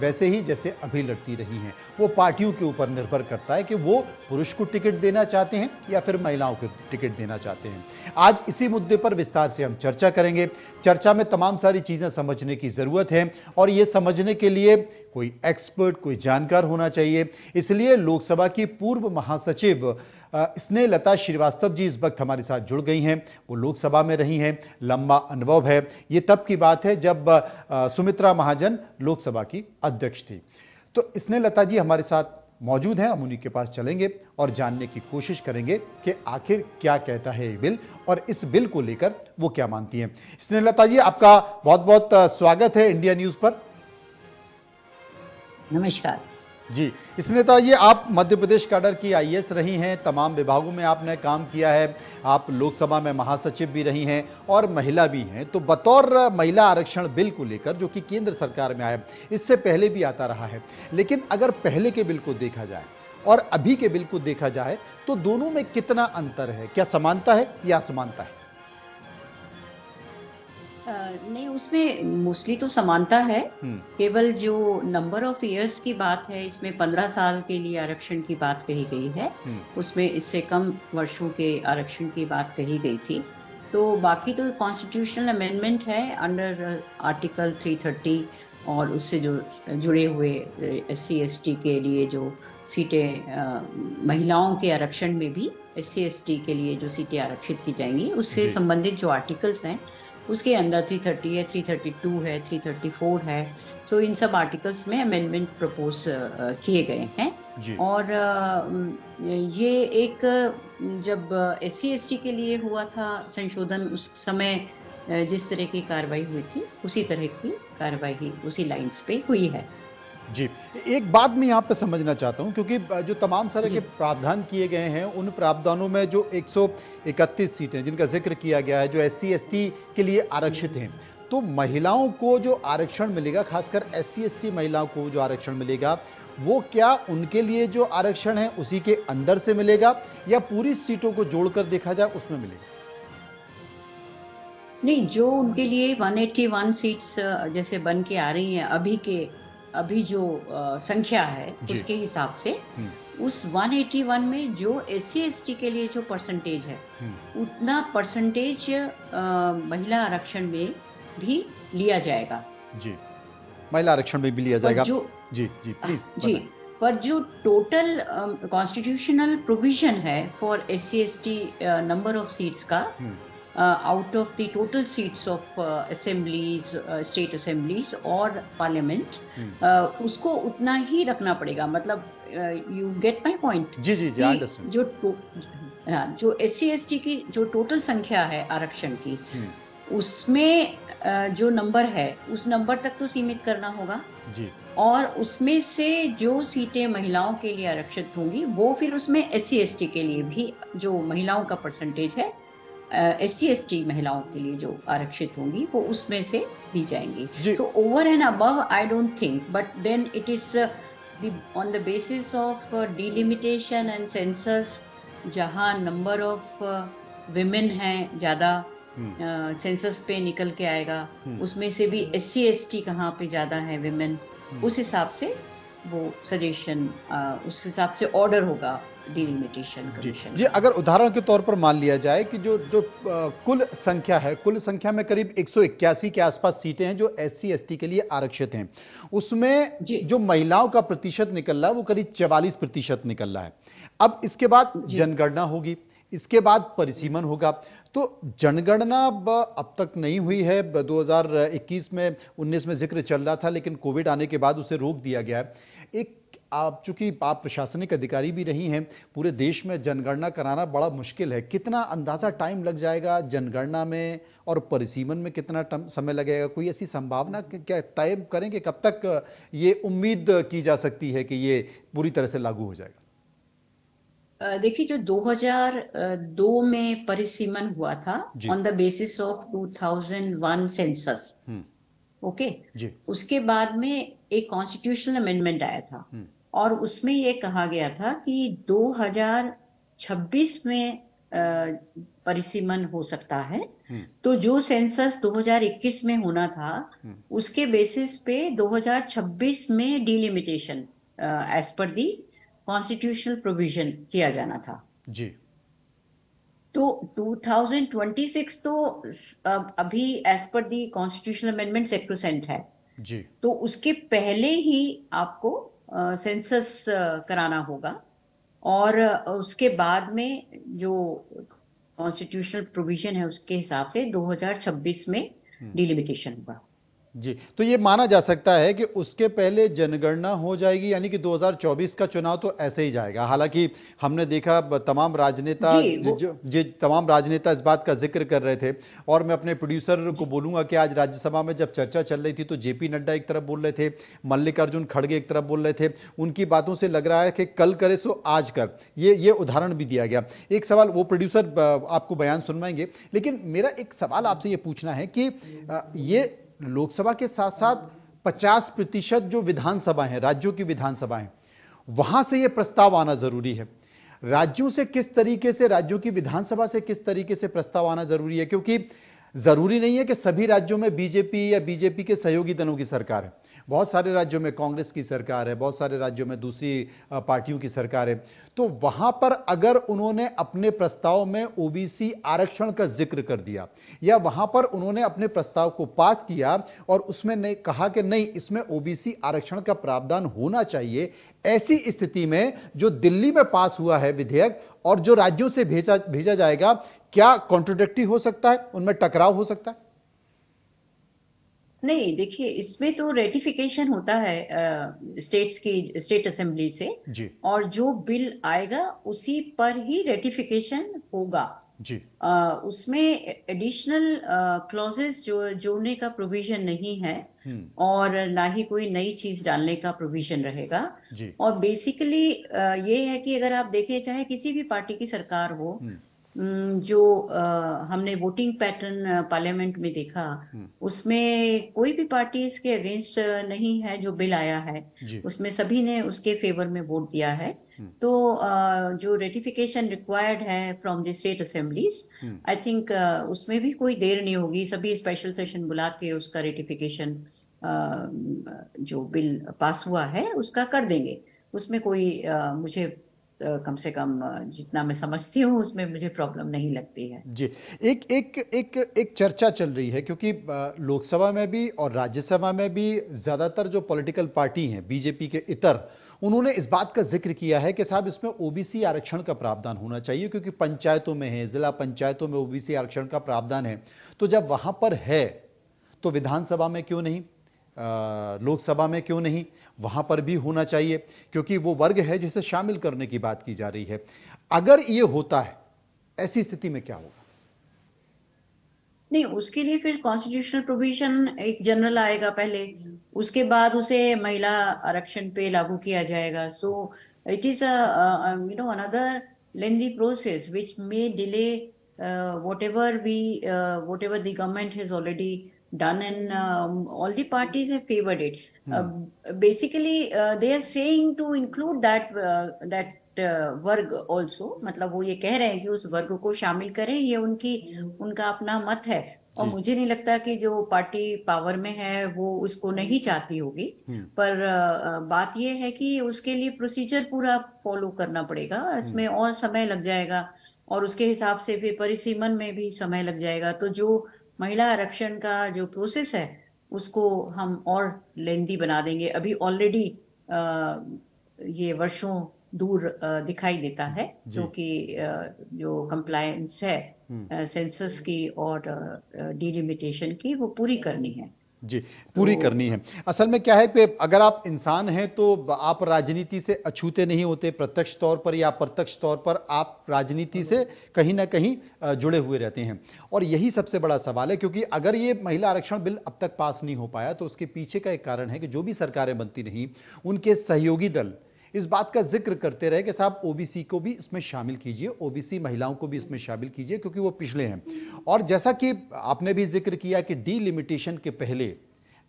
वैसे ही जैसे अभी लड़ती रही हैं। वो पार्टियों के ऊपर निर्भर करता है कि वो पुरुष को टिकट देना चाहते हैं या फिर महिलाओं को टिकट देना चाहते हैं। आज इसी मुद्दे पर विस्तार से हम चर्चा करेंगे। चर्चा में तमाम सारी चीजें समझने की जरूरत है और ये समझने के लिए कोई एक्सपर्ट, कोई जानकार होना चाहिए। इसलिए लोकसभा की पूर्व महासचिव स्नेहलता श्रीवास्तव जी इस वक्त हमारे साथ जुड़ गई हैं। वो लोकसभा में रही हैं, लंबा अनुभव है। ये तब की बात है जब सुमित्रा महाजन लोकसभा की अध्यक्ष थी। तो स्नेहलता जी हमारे साथ मौजूद हैं, हम उन्हीं के पास चलेंगे और जानने की कोशिश करेंगे कि आखिर क्या कहता है ये बिल और इस बिल को लेकर वो क्या मानती हैं। स्नेहलता जी, आपका बहुत बहुत स्वागत है इंडिया न्यूज पर। नमस्कार जी। स्नेहलता जी, आप मध्य प्रदेश कैडर की आईएएस रही हैं, तमाम विभागों में आपने काम किया है, आप लोकसभा में महासचिव भी रही हैं और महिला भी हैं। तो बतौर महिला आरक्षण बिल को लेकर जो कि केंद्र सरकार में आया, इससे पहले भी आता रहा है, लेकिन अगर पहले के बिल को देखा जाए और अभी के बिल को देखा जाए तो दोनों में कितना अंतर है? क्या समानता है या असमानता है? नहीं, उसमें मोस्टली तो समानता है। केवल जो नंबर ऑफ इयर्स की बात है, इसमें 15 साल के लिए आरक्षण की बात कही गई है, उसमें इससे कम वर्षों के आरक्षण की बात कही गई थी। तो बाकी तो कॉन्स्टिट्यूशनल अमेंडमेंट है अंडर आर्टिकल 330 और उससे जो जुड़े हुए SC ST के लिए जो सीटें, महिलाओं के आरक्षण में भी SC ST के लिए जो सीटें आरक्षित की जाएंगी, उससे संबंधित जो आर्टिकल्स हैं उसके अंदर 330 है, 332 है, 334 है। सो इन सब आर्टिकल्स में अमेंडमेंट प्रपोज किए गए हैं। और ये एक जब SC ST के लिए हुआ था संशोधन, उस समय जिस तरह की कार्रवाई हुई थी उसी तरह की कार्रवाई उसी लाइंस पे हुई है। जी, एक बात मैं यहाँ पे समझना चाहता हूँ, क्योंकि जो तमाम तरह के प्रावधान किए गए हैं, उन प्रावधानों में जो 131 सीटें जिनका जिक्र किया गया है, जो SC ST के लिए आरक्षित हैं, तो महिलाओं को जो आरक्षण मिलेगा, खासकर SC ST महिलाओं को जो आरक्षण मिलेगा, वो क्या उनके लिए जो आरक्षण है उसी के अंदर से मिलेगा या पूरी सीटों को जोड़कर देखा जाए उसमें मिलेगा? नहीं, जो उनके लिए 181 सीट्स जैसे बन के आ रही हैं अभी जो संख्या है उसके हिसाब से, उस 181 में जो SC ST के लिए जो परसेंटेज है उतना परसेंटेज महिला आरक्षण में भी लिया जाएगा। जी, महिला आरक्षण में भी लिया जाएगा। जी जी प्लीज। जी, पर जो टोटल कॉन्स्टिट्यूशनल प्रोविजन है for SC ST number of seats का, out of the total seats of assemblies, state assemblies और parliament, उसको उतना ही रखना पड़ेगा। मतलब you get my point? जी जी जी, अंडरस्टैंड। जो SC ST की जो टोटल संख्या है आरक्षण की, उसमें जो नंबर है उस नंबर तक तो सीमित करना होगा जी। और उसमें से जो सीटें महिलाओं के लिए आरक्षित होंगी वो फिर उसमें SC ST के लिए भी जो महिलाओं का परसेंटेज है, SC ST महिलाओं के लिए जो आरक्षित होंगी वो उसमें से दी जाएंगी। So over and above I don't think, but then it is on the basis of delimitation and census, जहां नंबर ऑफ विमेन हैं ज्यादा, सेंसस पे निकल के आएगा, उसमें से भी SC ST कहाँ पे ज्यादा है विमेन, उस हिसाब से वो सजेशन, उस हिसाब से ऑर्डर होगा डिलिमिटेशन कमीशन। जी, अगर उदाहरण के तौर पर मान लिया जाए कि जो कुल संख्या है, कुल संख्या में करीब 181 के आसपास सीटें हैं जो SC ST के लिए आरक्षित हैं, उसमें जो महिलाओं का प्रतिशत निकल रहा है वो करीब 44% निकल रहा है। अब इसके बाद जनगणना होगी, इसके बाद परिसीमन होगा। तो जनगणना अब तक नहीं हुई है, 2021 में 19 में जिक्र चल रहा था, लेकिन कोविड आने के बाद उसे रोक दिया गया है। एक आप चूंकि आप प्रशासनिक अधिकारी भी रही हैं, पूरे देश में जनगणना कराना बड़ा मुश्किल है। कितना अंदाजा टाइम लग जाएगा जनगणना में और परिसीमन में कितना समय लगेगा? कोई ऐसी संभावना क्या तय करेंगे? कब तक ये उम्मीद की जा सकती है कि ये पूरी तरह से लागू हो जाएगा? देखिए, जो 2002 में परिसीमन हुआ था on the basis of 2001 census, okay, उसके बाद में एक कॉन्स्टिट्यूशनल अमेंडमेंट आया था और उसमें ये कहा गया था कि 2026 में परिसीमन हो सकता है। तो जो सेंसस 2021 में होना था, उसके बेसिस पे 2026 में डिलिमिटेशन एज पर दी कॉन्स्टिट्यूशनल प्रोविजन किया जाना था जी। तो 2026 तो अभी एज पर दी कॉन्स्टिट्यूशनल अमेंडमेंट सेक्रोसेंट है जी। तो उसके पहले ही आपको सेंसस कराना होगा और उसके बाद में जो कॉन्स्टिट्यूशनल प्रोविजन है उसके हिसाब से 2026 में डिलिमिटेशन होगा। जी, तो ये माना जा सकता है कि उसके पहले जनगणना हो जाएगी, यानी कि 2024 का चुनाव तो ऐसे ही जाएगा। हालांकि हमने देखा तमाम राजनेता तमाम राजनेता इस बात का जिक्र कर रहे थे, और मैं अपने प्रोड्यूसर को बोलूंगा कि आज राज्यसभा में जब चर्चा चल रही थी तो जेपी नड्डा एक तरफ बोल रहे थे, मल्लिकार्जुन खड़गे एक तरफ बोल रहे थे। उनकी बातों से लग रहा है कि कल करे सो आज कर, ये उदाहरण भी दिया गया। एक सवाल, वो प्रोड्यूसर आपको बयान सुनवाएंगे, लेकिन मेरा एक सवाल आपसे ये पूछना है कि ये लोकसभा के साथ साथ 50% जो विधानसभा है, राज्यों की विधानसभाएं, वहां से यह प्रस्ताव आना जरूरी है। राज्यों से किस तरीके से, राज्यों की विधानसभा से किस तरीके से प्रस्ताव आना जरूरी है, क्योंकि जरूरी नहीं है कि सभी राज्यों में बीजेपी या बीजेपी के सहयोगी दलों की सरकार है। बहुत सारे राज्यों में कांग्रेस की सरकार है, बहुत सारे राज्यों में दूसरी पार्टियों की सरकार है। तो वहां पर अगर उन्होंने अपने प्रस्ताव में ओबीसी आरक्षण का जिक्र कर दिया, या वहां पर उन्होंने अपने प्रस्ताव को पास किया और उसमें नहीं कहा कि नहीं, इसमें ओबीसी आरक्षण का प्रावधान होना चाहिए, ऐसी स्थिति में जो दिल्ली में पास हुआ है विधेयक और जो राज्यों से भेजा जाएगा, क्या कॉन्ट्रोडिक्टरी हो सकता है, उनमें टकराव हो सकता है? नहीं, देखिए, इसमें तो रेटिफिकेशन होता है स्टेट असेंबली से जी। और जो बिल आएगा उसी पर ही रेटिफिकेशन होगा जी। उसमें एडिशनल क्लॉजेस जोड़ने का प्रोविजन नहीं है और ना ही कोई नई चीज डालने का प्रोविजन रहेगा जी। और बेसिकली ये है कि अगर आप देखें, चाहे किसी भी पार्टी की सरकार हो, जो हमने वोटिंग पैटर्न पार्लियामेंट में देखा, उसमें कोई भी पार्टी इसके अगेंस्ट नहीं है। जो बिल आया है उसमें सभी ने उसके फेवर में वोट दिया है। तो जो रेटिफिकेशन रिक्वायर्ड है from the state assemblies, I think उसमें भी कोई देर नहीं होगी। सभी स्पेशल सेशन बुला के उसका रेटिफिकेशन जो बिल पास हुआ है उसका कर देंगे। उसमें कोई मुझे कम से कम जितना मैं समझती हूँ उसमें मुझे प्रॉब्लम नहीं लगती है। जी। एक चर्चा चल रही है, क्योंकि लोकसभा में भी और राज्यसभा में भी ज्यादातर जो पॉलिटिकल पार्टी हैं बीजेपी के इतर, उन्होंने इस बात का जिक्र किया है कि साहब इसमें ओबीसी आरक्षण का प्रावधान होना चाहिए, क्योंकि पंचायतों में है, जिला पंचायतों में ओबीसी आरक्षण का प्रावधान है। तो जब वहां पर है तो विधानसभा में क्यों नहीं, लोकसभा में क्यों नहीं, वहां पर भी होना चाहिए, क्योंकि वो वर्ग है जिसे शामिल करने की बात की जा रही है। अगर ये होता है, ऐसी स्थिति में क्या होगा? नहीं, उसके लिए फिर कॉन्स्टिट्यूशनल प्रोविजन एक जनरल आएगा पहले, उसके बाद उसे महिला आरक्षण पे लागू किया जाएगा। So it is another lengthy process which may delay whatever the government has already done, and all the parties have favored it. Basically they are saying to include that वर्ग ऑल्सो, मतलब वो ये कह रहे हैं कि उस वर्ग को शामिल करें, ये उनका अपना मत है। और मुझे नहीं लगता कि जो पार्टी पावर में है वो उसको नहीं चाहती होगी, पर बात ये है कि उसके लिए प्रोसीजर पूरा फॉलो करना पड़ेगा, इसमें और समय लग जाएगा और उसके हिसाब से फिर परिसीमन में भी समय लग जाएगा। तो जो महिला आरक्षण का जो प्रोसेस है उसको हम और लेंदी बना देंगे। अभी ऑलरेडी ये वर्षों दूर दिखाई देता है, क्योंकि जो कंप्लायंस है सेंसस की और डिलिमिटेशन की वो पूरी करनी है। जी, पूरी करनी है। असल में क्या है कि अगर आप इंसान हैं तो आप राजनीति से अछूते नहीं होते, प्रत्यक्ष तौर पर या अप्रत्यक्ष तौर पर आप राजनीति से कहीं ना कहीं जुड़े हुए रहते हैं। और यही सबसे बड़ा सवाल है, क्योंकि अगर ये महिला आरक्षण बिल अब तक पास नहीं हो पाया तो उसके पीछे का एक कारण है कि जो भी सरकारें बनती रहीं, उनके सहयोगी दल इस बात का जिक्र करते रहे कि साहब ओबीसी को भी इसमें शामिल कीजिए, ओबीसी महिलाओं को भी इसमें शामिल कीजिए, क्योंकि वो पिछले हैं। और जैसा कि आपने भी जिक्र किया कि डीलिमिटेशन के पहले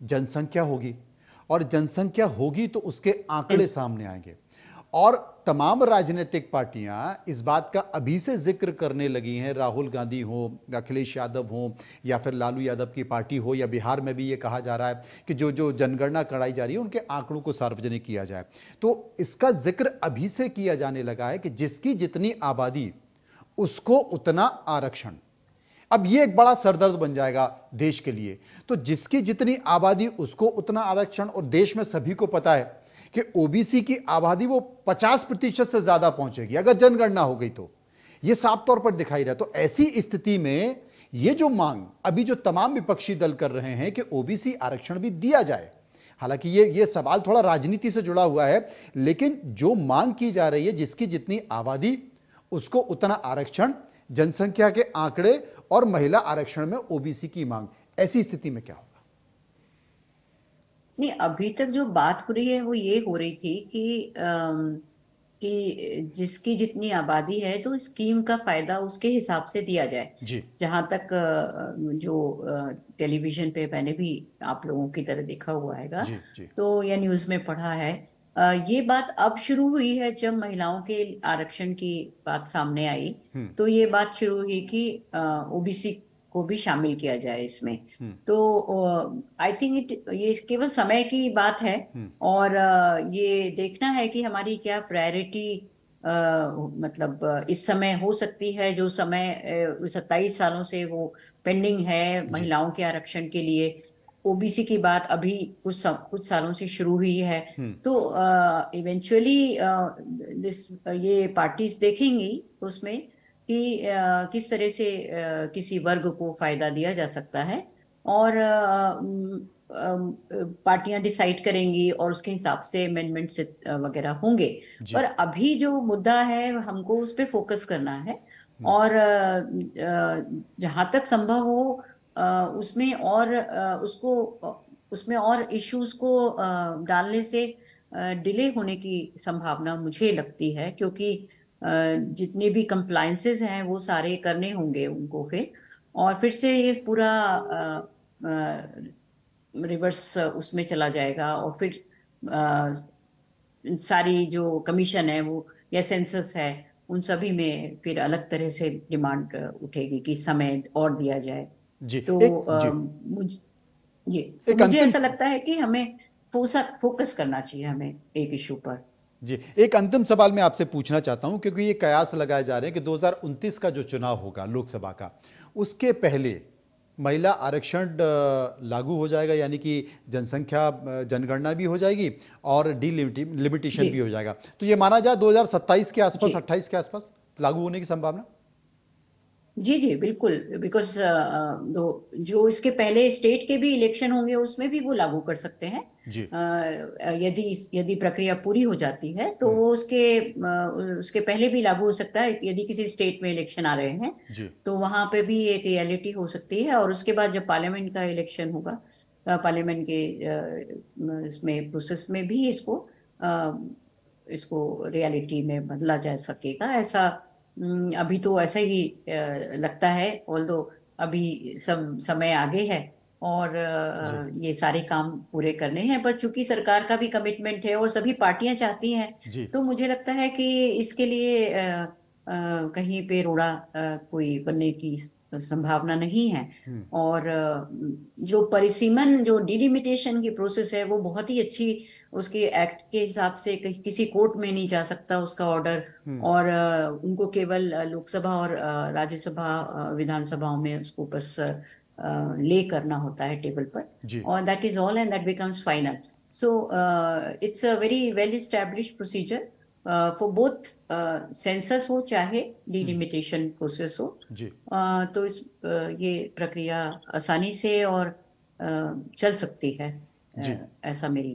जनसंख्या होगी, और जनसंख्या होगी तो उसके आंकड़े सामने आएंगे, और तमाम राजनीतिक पार्टियां इस बात का अभी से जिक्र करने लगी हैं, राहुल गांधी हो, अखिलेश यादव हो, या फिर लालू यादव की पार्टी हो, या बिहार में भी ये कहा जा रहा है कि जो जो जनगणना कराई जा रही है उनके आंकड़ों को सार्वजनिक किया जाए। तो इसका जिक्र अभी से किया जाने लगा है कि जिसकी जितनी आबादी उसको उतना आरक्षण। अब ये एक बड़ा सरदर्द बन जाएगा देश के लिए। तो जिसकी जितनी आबादी उसको उतना आरक्षण, और देश में सभी को पता है कि ओबीसी की आबादी वो 50% से ज्यादा पहुंचेगी अगर जनगणना हो गई, तो ये साफ तौर पर दिखाई रहा है। तो ऐसी स्थिति में ये जो मांग अभी जो तमाम विपक्षी दल कर रहे हैं कि ओबीसी आरक्षण भी दिया जाए, हालांकि ये सवाल थोड़ा राजनीति से जुड़ा हुआ है, लेकिन जो मांग की जा रही है जिसकी जितनी आबादी उसको उतना आरक्षण, जनसंख्या के आंकड़े और महिला आरक्षण में ओबीसी की मांग, ऐसी स्थिति में क्या होगा? नहीं, अभी तक जो बात हो रही है वो ये हो रही थी कि जिसकी जितनी आबादी है तो स्कीम का फायदा उसके हिसाब से दिया जाए। जी जहां तक जो टेलीविजन पे मैंने भी आप लोगों की तरह देखा हुआ है, जी जी। तो या न्यूज में पढ़ा है, ये बात अब शुरू हुई है जब महिलाओं के आरक्षण की बात सामने आई। हम्म तो ये बात शुरू हुई कि ओबीसी को भी शामिल किया जाए इसमें। हम्म तो आई थिंक ये केवल समय की बात है। हम्म और ये देखना है कि हमारी क्या प्रायोरिटी मतलब इस समय हो सकती है। जो समय 27 सालों से वो पेंडिंग है जी। महिलाओं के आरक्षण के लिए, ओबीसी की बात अभी कुछ सालों से शुरू हुई है। हम्म तो इवेंचुअली ये पार्टीज देखेंगी उसमें कि किस तरह से किसी वर्ग को फायदा दिया जा सकता है। और पार्टियां डिसाइड करेंगी और उसके हिसाब से अमेंडमेंट्स वगैरह होंगे। जी। पर अभी जो मुद्दा है हमको उस पर फोकस करना है। हम्म और जहां तक संभव हो उसमें और उसमें और इश्यूज को डालने से डिले होने की संभावना मुझे लगती है, क्योंकि जितने भी कंप्लायंसेस हैं वो सारे करने होंगे उनको फिर। और फिर से ये पूरा रिवर्स उसमें चला जाएगा। और फिर सारी जो कमीशन है वो या सेंसस है उन सभी में फिर अलग तरह से डिमांड उठेगी कि समय और दिया जाए। जी। तो एक जी एक मुझे अंतिम ऐसा लगता है कि हमें फोकस करना चाहिए हमें एक इशू पर। जी एक अंतिम सवाल मैं आपसे पूछना चाहता हूं, क्योंकि ये कयास लगाए जा रहे हैं कि 2029 का जो चुनाव होगा लोकसभा का, उसके पहले महिला आरक्षण लागू हो जाएगा, यानी कि जनसंख्या जनगणना भी हो जाएगी और डिलिमिटेशन जी भी हो जाएगा। तो ये माना जाए 2027 के जी आसपास, 28 के आसपास लागू होने की संभावना? जी जी बिल्कुल। बिकॉज जो इसके पहले स्टेट के भी इलेक्शन होंगे उसमें भी वो लागू कर सकते हैं। जी। यदि यदि प्रक्रिया पूरी हो जाती है तो हम्म वो उसके पहले भी लागू हो सकता है। यदि किसी स्टेट में इलेक्शन आ रहे हैं जी तो वहां पे भी एक रियलिटी हो सकती है। और उसके बाद जब पार्लियामेंट का इलेक्शन होगा, पार्लियामेंट के इसमें प्रोसेस में भी इसको रियलिटी में बदला जा सकेगा। ऐसा अभी तो ऐसा ही लगता है। ऑल्दो अभी सब समय आगे है और जी ये सारे काम पूरे करने हैं। पर चूंकि सरकार का भी कमिटमेंट है और सभी पार्टियां चाहती हैं, जी। तो मुझे लगता है कि इसके लिए कहीं पे रोड़ा कोई बनने की संभावना नहीं है। हम्म और जो परिसीमन जो डिलिमिटेशन की प्रोसेस है वो बहुत ही अच्छी, उसके एक्ट के हिसाब से किसी कोर्ट में नहीं जा सकता उसका ऑर्डर। हम्म और उनको केवल लोकसभा और राज्यसभा विधानसभाओं में उसको बस ले करना होता है टेबल पर। जी और that is all and that becomes final. So it's a very well established procedure for both census हो चाहे हम्म डिलिमिटेशन प्रोसेस हो। जी तो ये प्रक्रिया आसानी से और चल सकती है। जी ऐसा मेरी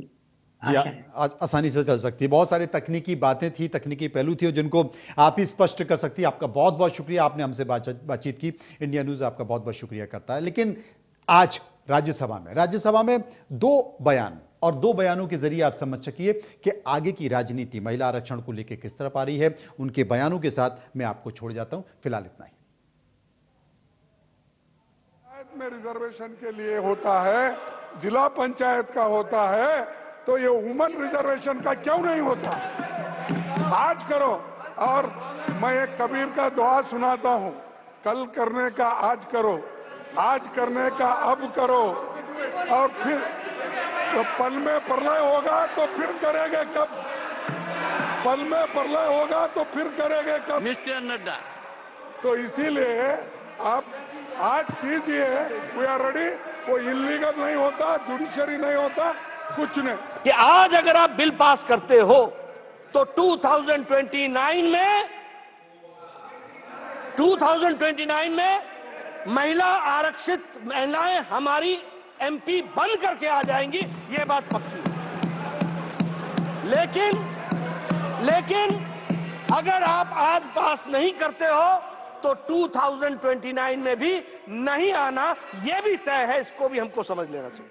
जी आशा है। आसानी से चल सकती है। बहुत सारी तकनीकी बातें थी, तकनीकी पहलू थे जिनको आप ही स्पष्ट कर सकती है। आपका बहुत बहुत शुक्रिया, आपने हमसे बातचीत की। इंडिया न्यूज़ आपका बहुत बहुत शुक्रिया करता है। लेकिन आज राज्यसभा में दो बयान, और दो बयानों के जरिए आप समझ सकिए कि आगे की राजनीति महिला आरक्षण को लेकर किस तरफ आ रही है। उनके बयानों के साथ मैं आपको छोड़ जाता हूं। फिलहाल इतना ही। पंचायत में रिजर्वेशन के लिए होता है, जिला पंचायत का होता है, तो ये वुमन रिजर्वेशन का क्यों नहीं होता? आज करो। और मैं एक कबीर का दुआ सुनाता हूँ, कल करने का आज करो, आज करने का अब करो, और फिर तो पल में प्रलय होगा तो फिर करेंगे कब? पल में प्रलय होगा तो फिर करेंगे कब? मिस्टर नड्डा, तो इसीलिए आप आज कीजिए, वी आर रेडी। वो इलीगल नहीं होता, जुडिशरी नहीं होता, कुछ नहीं। कि आज अगर आप बिल पास करते हो तो 2029 में महिला आरक्षित महिलाएं हमारी एमपी बन करके आ जाएंगी, ये बात पक्की है। लेकिन अगर आप आज पास नहीं करते हो तो 2029 में भी नहीं आना, यह भी तय है, इसको भी हमको समझ लेना चाहिए।